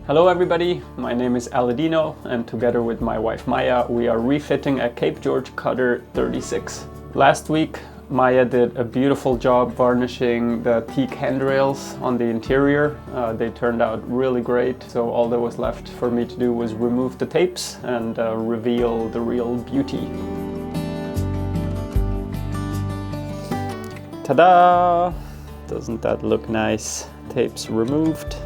Hello everybody, my name is Aladino and together with my wife Maya we are refitting a Cape George Cutter 36. Last week Maya did a beautiful job varnishing the teak handrails on the interior. They turned out really great, so all that was left for me to do was remove the tapes and reveal the real beauty. Ta-da! Doesn't that look nice? Tapes removed.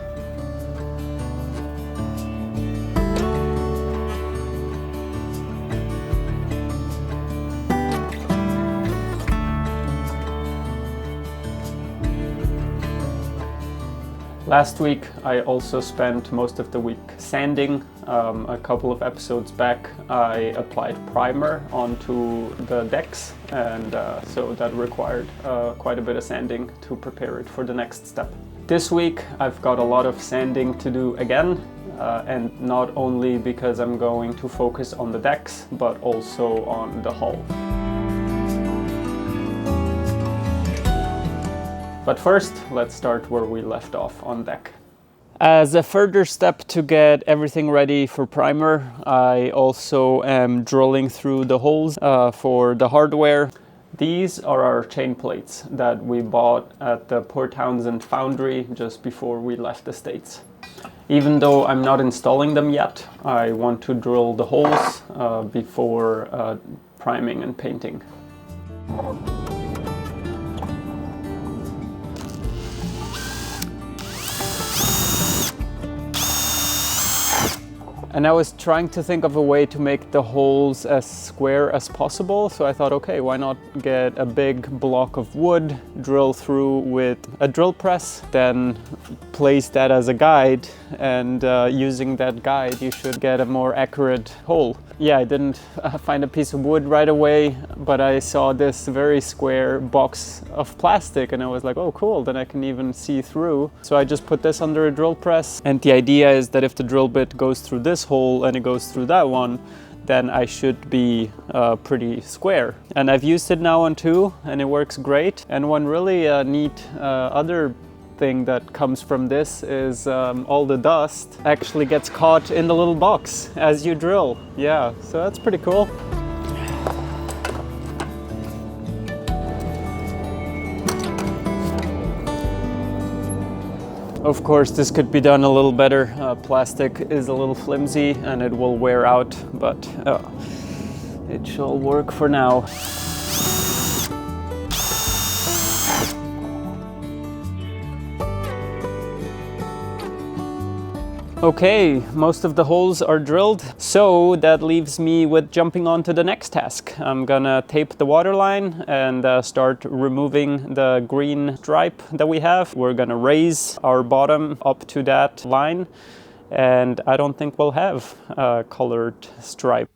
Last week I also spent most of the week sanding. A couple of episodes back I applied primer onto the decks and so that required quite a bit of sanding to prepare it for the next step. This week I've got a lot of sanding to do again and not only because I'm going to focus on the decks but also on the hull. But first, let's start where we left off on deck. As a further step to get everything ready for primer, I also am drilling through the holes for the hardware. These are our chain plates that we bought at the Port Townsend foundry just before we left the States. Even though I'm not installing them yet, I want to drill the holes before priming and painting. And I was trying to think of a way to make the holes as square as possible. So I thought, okay, why not get a big block of wood, drill through with a drill press, then place that as a guide. And using that guide, you should get a more accurate hole. Yeah, I didn't find a piece of wood right away, but I saw this very square box of plastic and I was like, oh cool, then I can even see through. So I just put this under a drill press. And the idea is that if the drill bit goes through this hole and it goes through that one, then I should be pretty square. And I've used it now on two and it works great. And one really neat other thing that comes from this is all the dust actually gets caught in the little box as you drill. Yeah, so that's pretty cool. Of course, this could be done a little better. Plastic is a little flimsy and it will wear out, but it shall work for now. Okay, most of the holes are drilled, so that leaves me with jumping on to the next task. I'm gonna tape the waterline and start removing the green stripe that we have. We're gonna raise our bottom up to that line, and I don't think we'll have a colored stripe.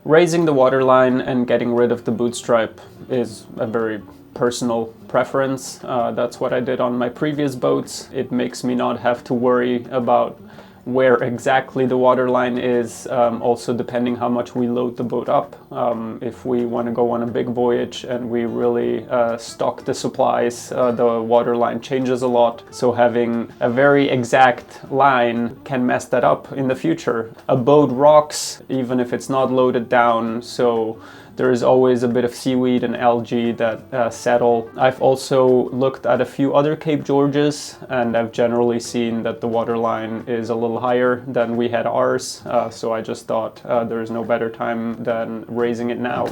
Raising the waterline and getting rid of the boot stripe is a very personal preference. That's what I did on my previous boats. It makes me not have to worry about where exactly the waterline is, also depending how much we load the boat up. If we want to go on a big voyage and we really stock the supplies, the waterline changes a lot. So having a very exact line can mess that up in the future. A boat rocks even if it's not loaded down, so there is always a bit of seaweed and algae that settle. I've also looked at a few other Cape Georges and I've generally seen that the waterline is a little higher than we had ours. So I just thought there's no better time than raising it now.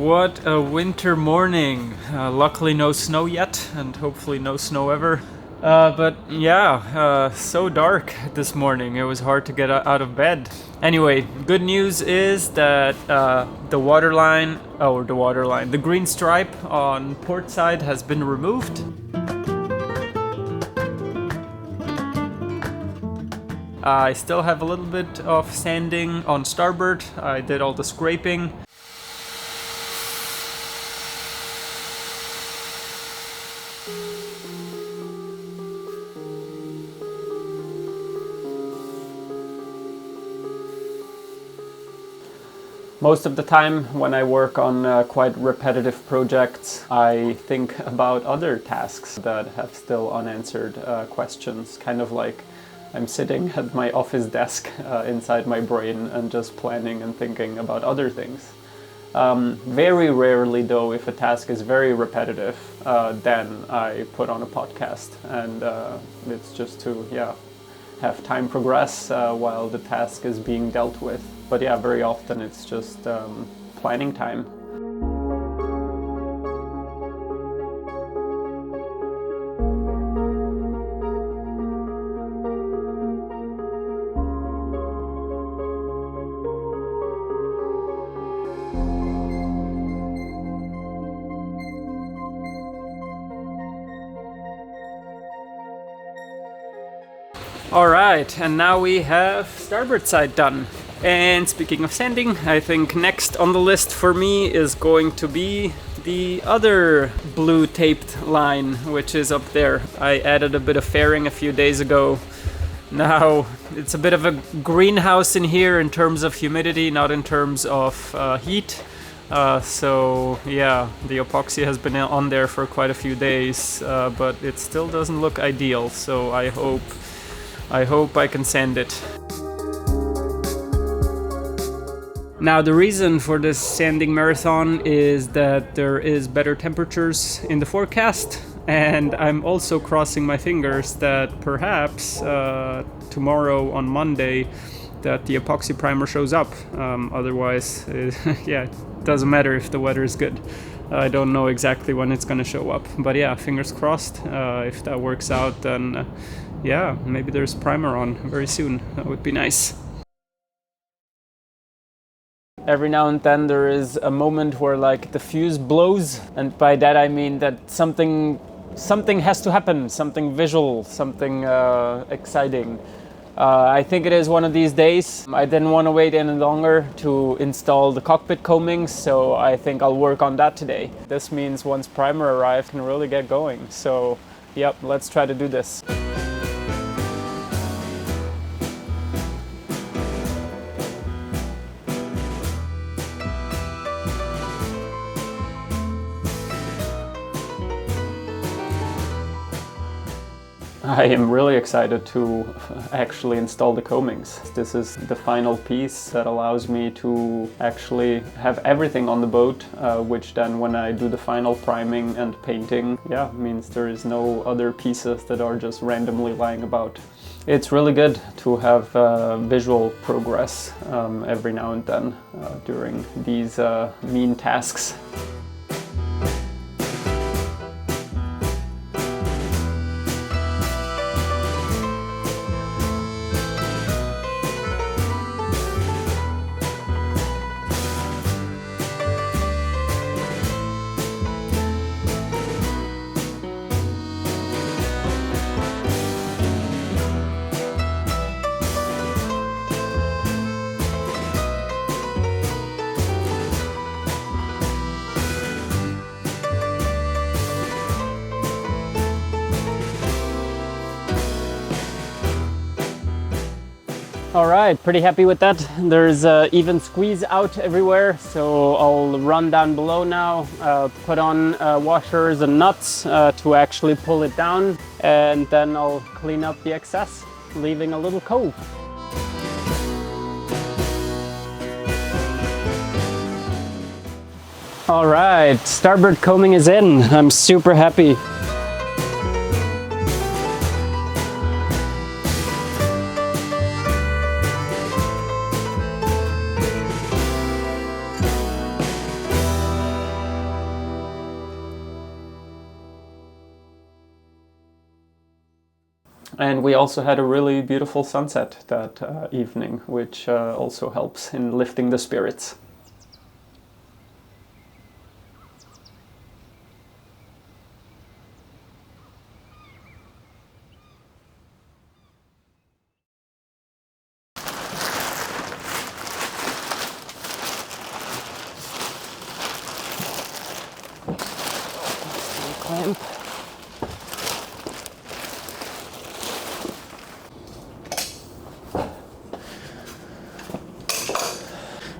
what a winter morning. Luckily no snow yet, and hopefully no snow ever. But yeah, so dark this morning. It was hard to get out of bed. Anyway, good news is that the waterline, the green stripe on port side has been removed. I still have a little bit of sanding on starboard. I did all the scraping. Most of the time when I work on quite repetitive projects, I think about other tasks that have still unanswered questions, kind of like I'm sitting at my office desk inside my brain and just planning and thinking about other things. Very rarely though, if a task is very repetitive, then I put on a podcast, and it's just to have time progress while the task is being dealt with. But yeah, very often it's just planning time. Alright, and now we have starboard side done. And speaking of sanding, I think next on the list for me is going to be the other blue taped line, which is up there. I added a bit of fairing a few days ago. Now, it's a bit of a greenhouse in here in terms of humidity, not in terms of heat. So yeah, the epoxy has been on there for quite a few days, but it still doesn't look ideal, so I hope I can sand it. Now, the reason for this sanding marathon is that there is better temperatures in the forecast, and I'm also crossing my fingers that perhaps tomorrow on Monday that the epoxy primer shows up. Otherwise, it doesn't matter if the weather is good. I don't know exactly when it's gonna show up, but yeah, fingers crossed. If that works out, then maybe there's primer on very soon. That would be nice. Every now and then there is a moment where like the fuse blows, and by that I mean that something has to happen, something visual, something exciting. I think it is one of these days. I didn't want to wait any longer to install the cockpit coamings, so I think I'll work on that today. This means once primer arrives, I can really get going. So yep, let's try to do this. I am really excited to actually install the coamings. This is the final piece that allows me to actually have everything on the boat, which then when I do the final priming and painting, means there is no other pieces that are just randomly lying about. It's really good to have visual progress every now and then during these mean tasks. Alright, pretty happy with that. There's even squeeze out everywhere, so I'll run down below now, put on washers and nuts to actually pull it down, and then I'll clean up the excess, leaving a little cove. Alright, starboard coaming is in. I'm super happy. And we also had a really beautiful sunset that evening, which also helps in lifting the spirits. Clamp.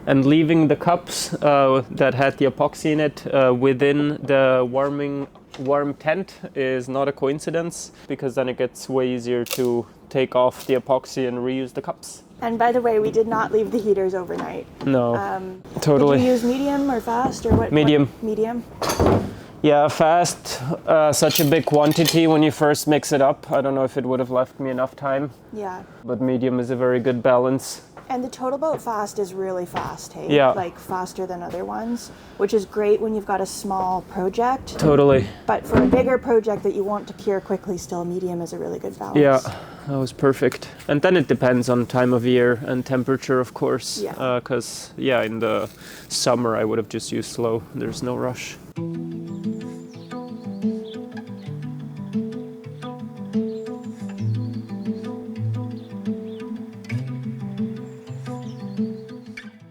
And leaving the cups that had the epoxy in it within the warm tent is not a coincidence, because then it gets way easier to take off the epoxy and reuse the cups. And by the way, we did not leave the heaters overnight. No, totally. Did you use medium or fast or what? Medium. Medium? Yeah, fast, such a big quantity when you first mix it up. I don't know if it would have left me enough time. Yeah. But medium is a very good balance. And the Total Boat Fast is really fast, hey? Yeah. Like faster than other ones, which is great when you've got a small project. Totally. But for a bigger project that you want to cure quickly, still medium is a really good balance. Yeah, that was perfect. And then it depends on time of year and temperature, of course. Yeah. Because, in the summer I would have just used slow. There's no rush.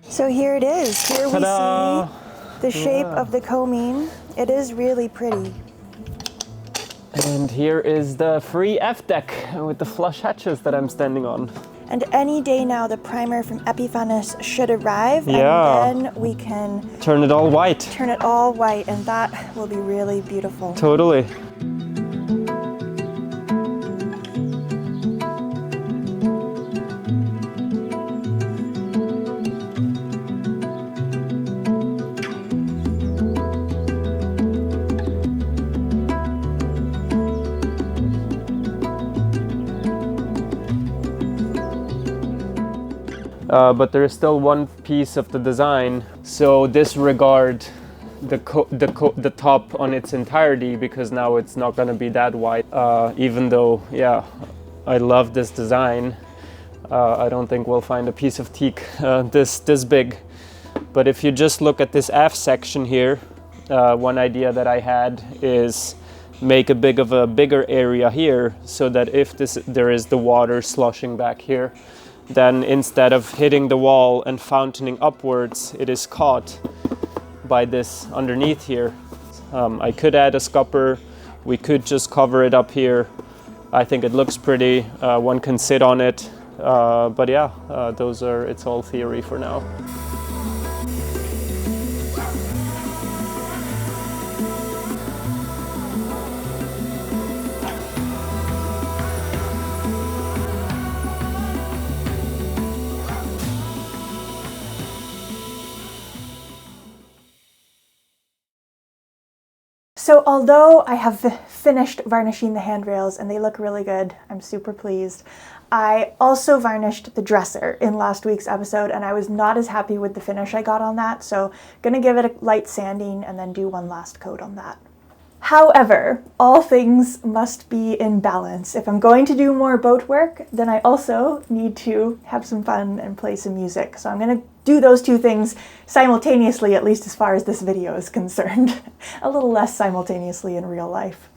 So here it is. Here we Ta-da! see the shape of the coaming. It is really pretty. And here is the free F deck with the flush hatches that I'm standing on. And any day now, the primer from Epiphanes should arrive. Yeah. And then we can Turn it all white. turn it all white, and that will be really beautiful. Totally. But there is still one piece of the design, so disregard the top on its entirety, because now it's not going to be that white. Even though, I love this design, I don't think we'll find a piece of teak this big. But if you just look at this aft section here, one idea that I had is make a bigger area here, so that if there is the water sloshing back here, then instead of hitting the wall and fountaining upwards, it is caught by this underneath here. I could add a scupper, we could just cover it up here. I think it looks pretty, one can sit on it, but it's all theory for now. So although I have finished varnishing the handrails and they look really good, I'm super pleased, I also varnished the dresser in last week's episode, and I was not as happy with the finish I got on that, so gonna give it a light sanding and then do one last coat on that. However, all things must be in balance. If I'm going to do more boat work, then I also need to have some fun and play some music. So I'm going to do those two things simultaneously, at least as far as this video is concerned. A little less simultaneously in real life.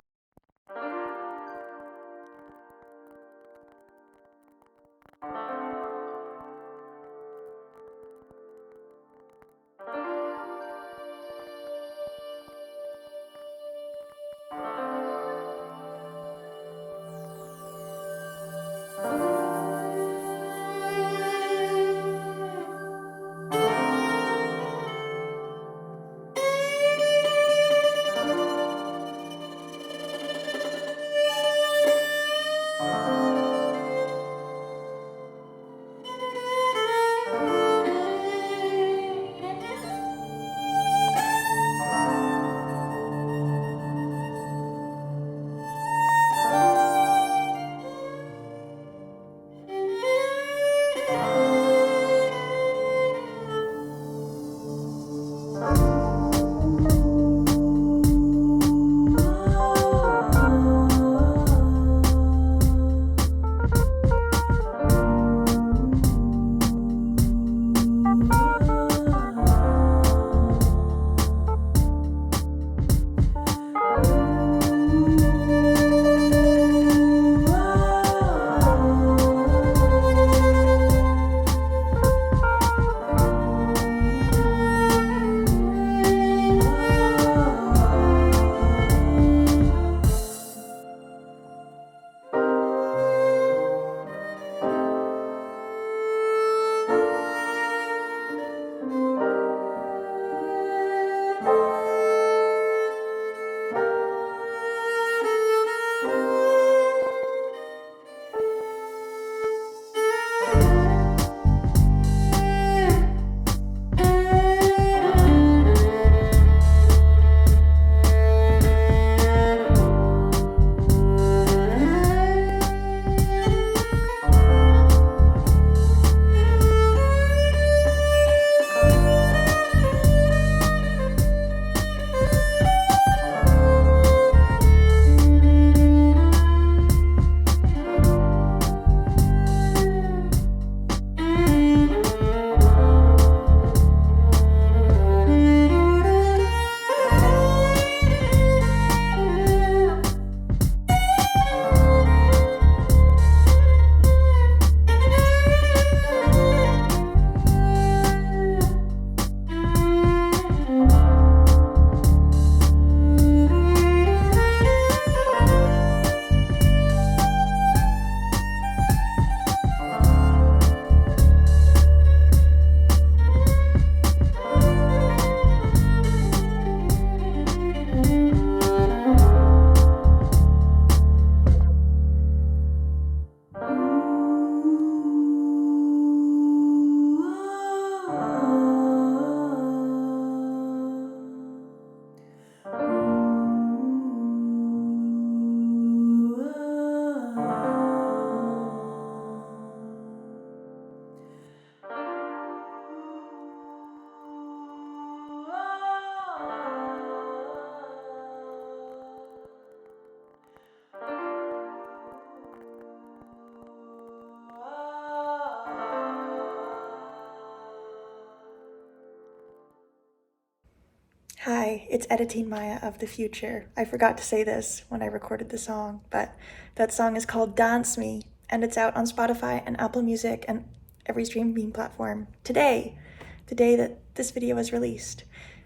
Hi, it's Editing Maya of the future. I forgot to say this when I recorded the song, but that song is called Dance Me, and it's out on Spotify and Apple Music and every streaming platform today, the day that this video was released.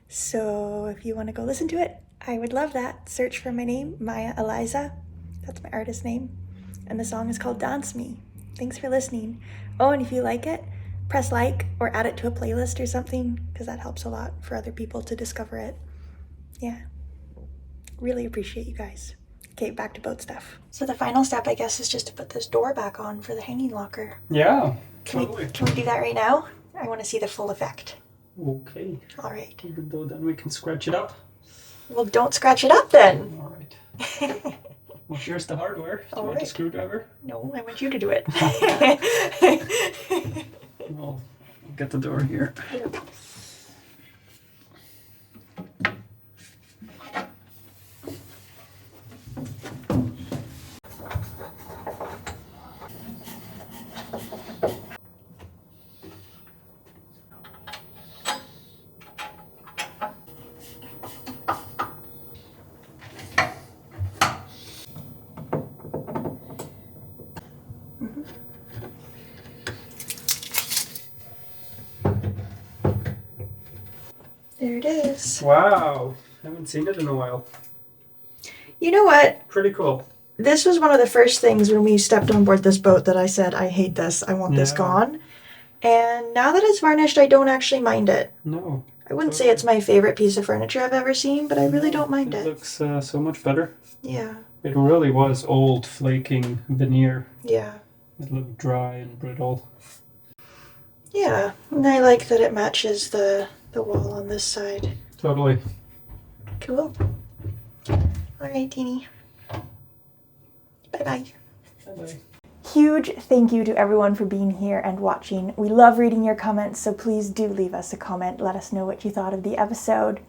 So if you want to go listen to it, I would love that. Search for my name, Maya Eliza. That's my artist name. And the song is called Dance Me. Thanks for listening. Oh, and if you like it, press like or add it to a playlist or something, because that helps a lot for other people to discover it. Yeah. Really appreciate you guys. Okay, back to boat stuff. So the final step, I guess, is just to put this door back on for the hanging locker. Yeah, Can we do that right now? I want to see the full effect. Okay. All right. Even though then we can scratch it up. Well, don't scratch it up then. All right. Well, here's the hardware. Do you want right. a screwdriver? No, I want you to do it. I'll get the door here. There it is. Wow. Haven't seen it in a while. You know what? Pretty cool. This was one of the first things when we stepped on board this boat that I said, I hate this. I want this Yeah. gone. And now that it's varnished, I don't actually mind it. No. I wouldn't say it's my favorite piece of furniture I've ever seen, but I really don't mind It it. looks so much better. Yeah. It really was old, flaking veneer. Yeah. It looked dry and brittle. Yeah. And I like that it matches the wall on this side. Totally. Cool. All right, Teeny. Bye-bye. Bye-bye. Huge thank you to everyone for being here and watching. We love reading your comments, so please do leave us a comment. Let us know what you thought of the episode.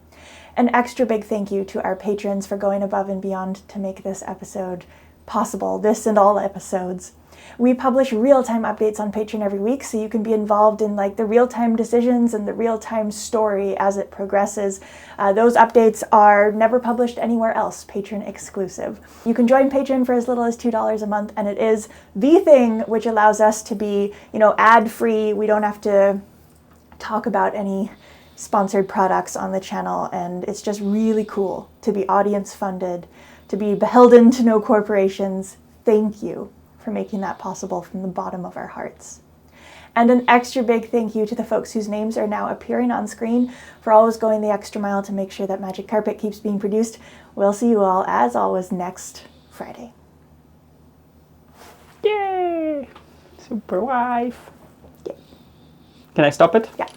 An extra big thank you to our patrons for going above and beyond to make this episode possible, this and all episodes. We publish real-time updates on Patreon every week, so you can be involved in like the real-time decisions and the real-time story as it progresses. Those updates are never published anywhere else, Patreon exclusive. You can join Patreon for as little as $2 a month, and it is the thing which allows us to be, ad-free. We don't have to talk about any sponsored products on the channel, and it's just really cool to be audience funded, to be beholden to no corporations. Thank you for making that possible from the bottom of our hearts. And an extra big thank you to the folks whose names are now appearing on screen for always going the extra mile to make sure that Magic Carpet keeps being produced. We'll see you all, as always, next Friday. Yay! Super wife. Yay. Can I stop it? Yeah.